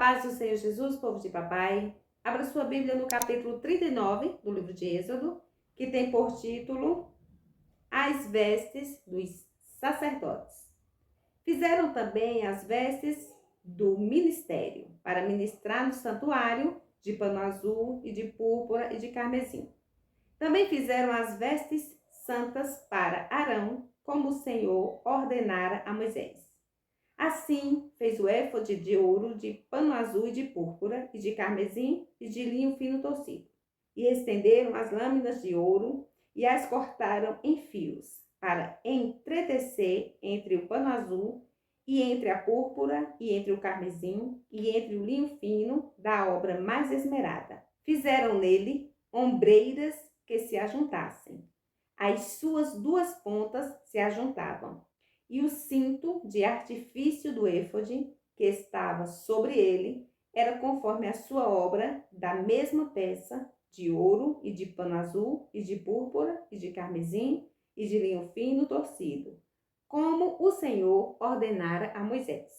paz do Senhor Jesus, povo de papai. Abra sua Bíblia no capítulo 39 do livro de Êxodo, que tem por título As vestes dos sacerdotes. Fizeram também as vestes do ministério, para ministrar no santuário, de pano azul e de púrpura e de carmesim. Também fizeram as vestes santas para Arão, como o Senhor ordenara a Moisés. Assim, fez o éfode de ouro, de pano azul e de púrpura, e de carmesim e de linho fino torcido. E estenderam as lâminas de ouro e as cortaram em fios, para entretecer entre o pano azul e entre a púrpura e entre o carmesim e entre o linho fino da obra mais esmerada. Fizeram nele ombreiras que se ajuntassem. As suas duas pontas se ajuntavam. E o cinto de artifício do éfode, que estava sobre ele, era conforme a sua obra, da mesma peça, de ouro e de pano azul, e de púrpura, e de carmesim, e de linho fino torcido, como o Senhor ordenara a Moisés.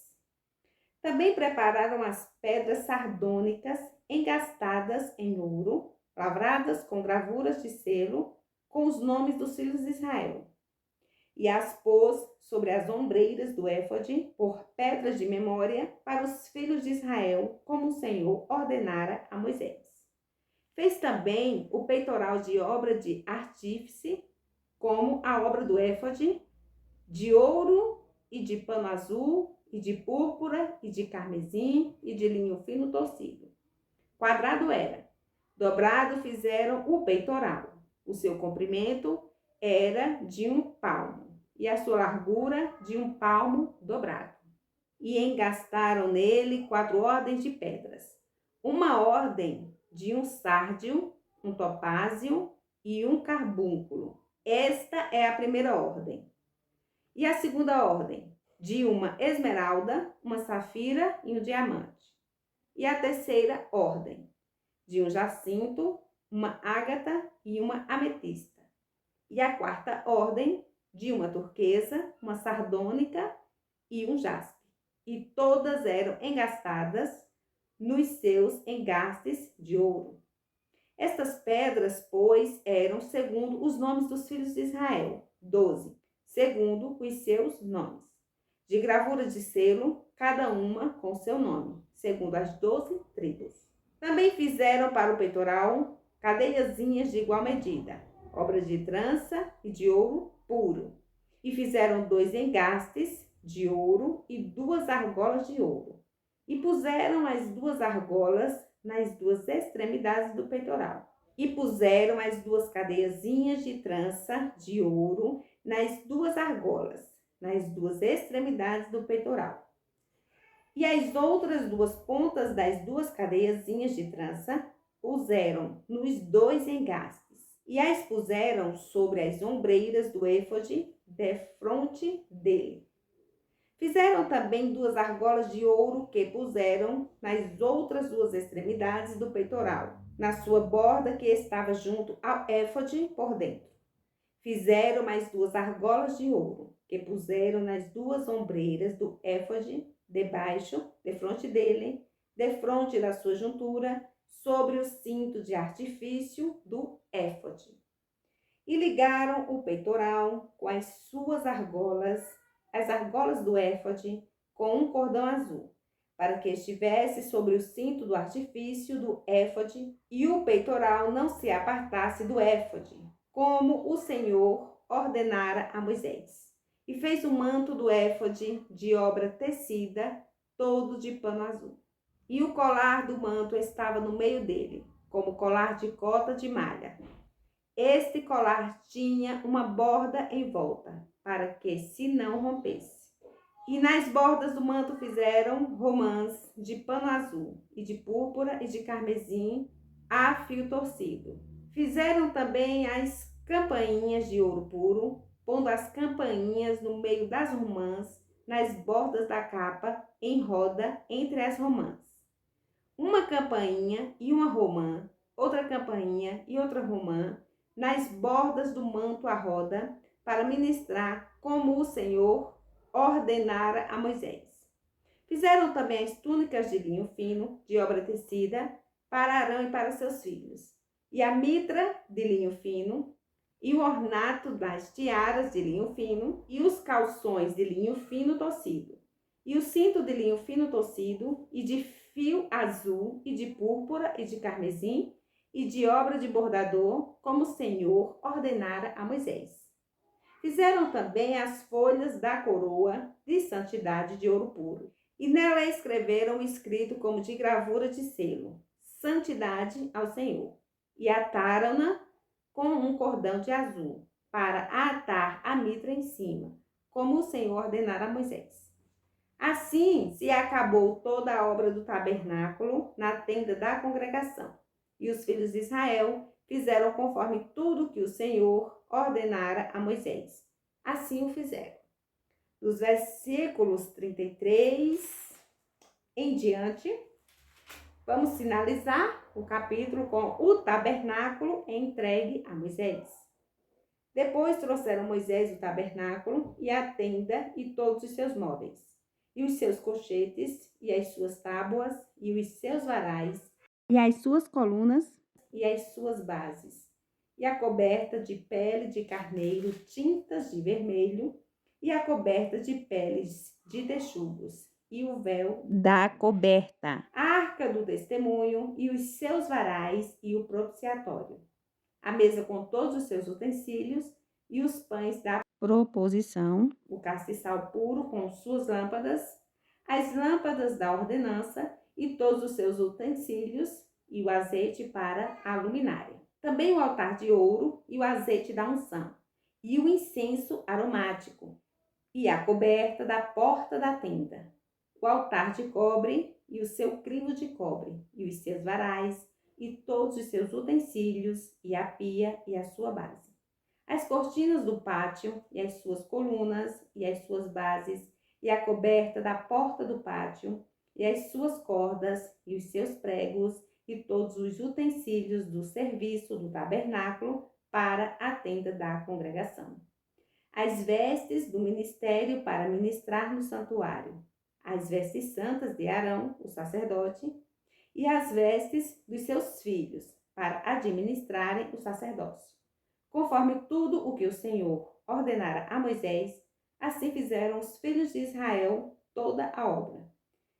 Também prepararam as pedras sardônicas, engastadas em ouro, lavradas com gravuras de selo, com os nomes dos filhos de Israel. E as pôs sobre as ombreiras do éfode, por pedras de memória, para os filhos de Israel, como o Senhor ordenara a Moisés. Fez também o peitoral de obra de artífice, como a obra do éfode, de ouro e de pano azul, e de púrpura, e de carmesim, e de linho fino torcido. Quadrado era. Dobrado fizeram o peitoral. O seu comprimento era de 1 palmo, e a sua largura de 1 palmo dobrado. E engastaram nele 4 ordens de pedras. Uma ordem de 1 sárdio, 1 topázio e 1 carbúnculo. Esta é a primeira ordem. E a segunda ordem, de 1 esmeralda, 1 safira e 1 diamante. E a terceira ordem, de 1 jacinto, 1 ágata e 1 ametista. E a quarta ordem, de 1 turquesa, 1 sardônica e 1 jaspe. E todas eram engastadas nos seus engastes de ouro. Estas pedras, pois, eram segundo os nomes dos filhos de Israel, 12, segundo os seus nomes. De gravura de selo, cada uma com seu nome, segundo as 12 tribos. Também fizeram para o peitoral cadeiazinhas de igual medida, obra de trança e de ouro puro. E fizeram 2 engastes de ouro e 2 argolas de ouro. E puseram as 2 argolas nas 2 extremidades do peitoral. E puseram as 2 cadeiazinhas de trança de ouro nas 2 argolas, nas 2 extremidades do peitoral. E as outras 2 pontas das 2 cadeiazinhas de trança puseram nos 2 engastes. E as puseram sobre as ombreiras do éfode, defronte dele. Fizeram também 2 argolas de ouro que puseram nas outras 2 extremidades do peitoral, na sua borda que estava junto ao éfode por dentro. Fizeram mais 2 argolas de ouro que puseram nas 2 ombreiras do éfode, debaixo, defronte dele, defronte da sua juntura, sobre o cinto de artifício do éfode. E ligaram o peitoral com as suas argolas, as argolas do éfode, com um cordão azul, para que estivesse sobre o cinto do artifício do éfode, e o peitoral não se apartasse do éfode, como o Senhor ordenara a Moisés. E fez o manto do éfode de obra tecida, todo de pano azul. E o colar do manto estava no meio dele, como colar de cota de malha. Este colar tinha uma borda em volta, para que se não rompesse. E nas bordas do manto fizeram romãs de pano azul, e de púrpura e de carmesim, a fio torcido. Fizeram também as campainhas de ouro puro, pondo as campainhas no meio das romãs, nas bordas da capa, em roda entre as romãs. Uma campainha e uma romã, outra campainha e outra romã, nas bordas do manto à roda, para ministrar como o Senhor ordenara a Moisés. Fizeram também as túnicas de linho fino, de obra tecida, para Arão e para seus filhos, e a mitra de linho fino, e o ornato das tiaras de linho fino, e os calções de linho fino tocido, e o cinto de linho fino tocido, e de fio azul, e de púrpura, e de carmesim, e de obra de bordador, como o Senhor ordenara a Moisés. Fizeram também as folhas da coroa de santidade de ouro puro, e nela escreveram o escrito como de gravura de selo, santidade ao Senhor, e ataram-na com um cordão de azul, para atar a mitra em cima, como o Senhor ordenara a Moisés. Assim se acabou toda a obra do tabernáculo na tenda da congregação. E os filhos de Israel fizeram conforme tudo que o Senhor ordenara a Moisés. Assim o fizeram. Dos versículos 33 em diante, vamos finalizar o capítulo com o tabernáculo entregue a Moisés. Depois trouxeram Moisés o tabernáculo e a tenda e todos os seus móveis, e os seus colchetes, e as suas tábuas, e os seus varais, e as suas colunas, e as suas bases, e a coberta de pele de carneiro, tintas de vermelho, e a coberta de peles de texugos, e o véu da coberta, a arca do testemunho, e os seus varais, e o propiciatório, a mesa com todos os seus utensílios, e os pães da proposição, o castiçal puro com suas lâmpadas, as lâmpadas da ordenança e todos os seus utensílios, e o azeite para a luminária. Também o altar de ouro e o azeite da unção, e o incenso aromático, e a coberta da porta da tenda, o altar de cobre e o seu crivo de cobre, e os seus varais, e todos os seus utensílios, e a pia e a sua base. As cortinas do pátio, e as suas colunas, e as suas bases, e a coberta da porta do pátio, e as suas cordas, e os seus pregos, e todos os utensílios do serviço do tabernáculo para a tenda da congregação. As vestes do ministério para ministrar no santuário, as vestes santas de Arão, o sacerdote, e as vestes dos seus filhos para administrarem o sacerdócio. Conforme tudo o que o Senhor ordenara a Moisés, assim fizeram os filhos de Israel toda a obra.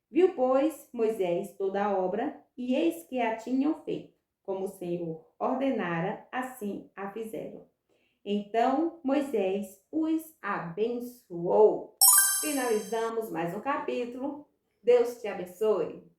Viu, pois, Moisés toda a obra, e eis que a tinham feito, como o Senhor ordenara, assim a fizeram. Então Moisés os abençoou. Finalizamos mais um capítulo. Deus te abençoe.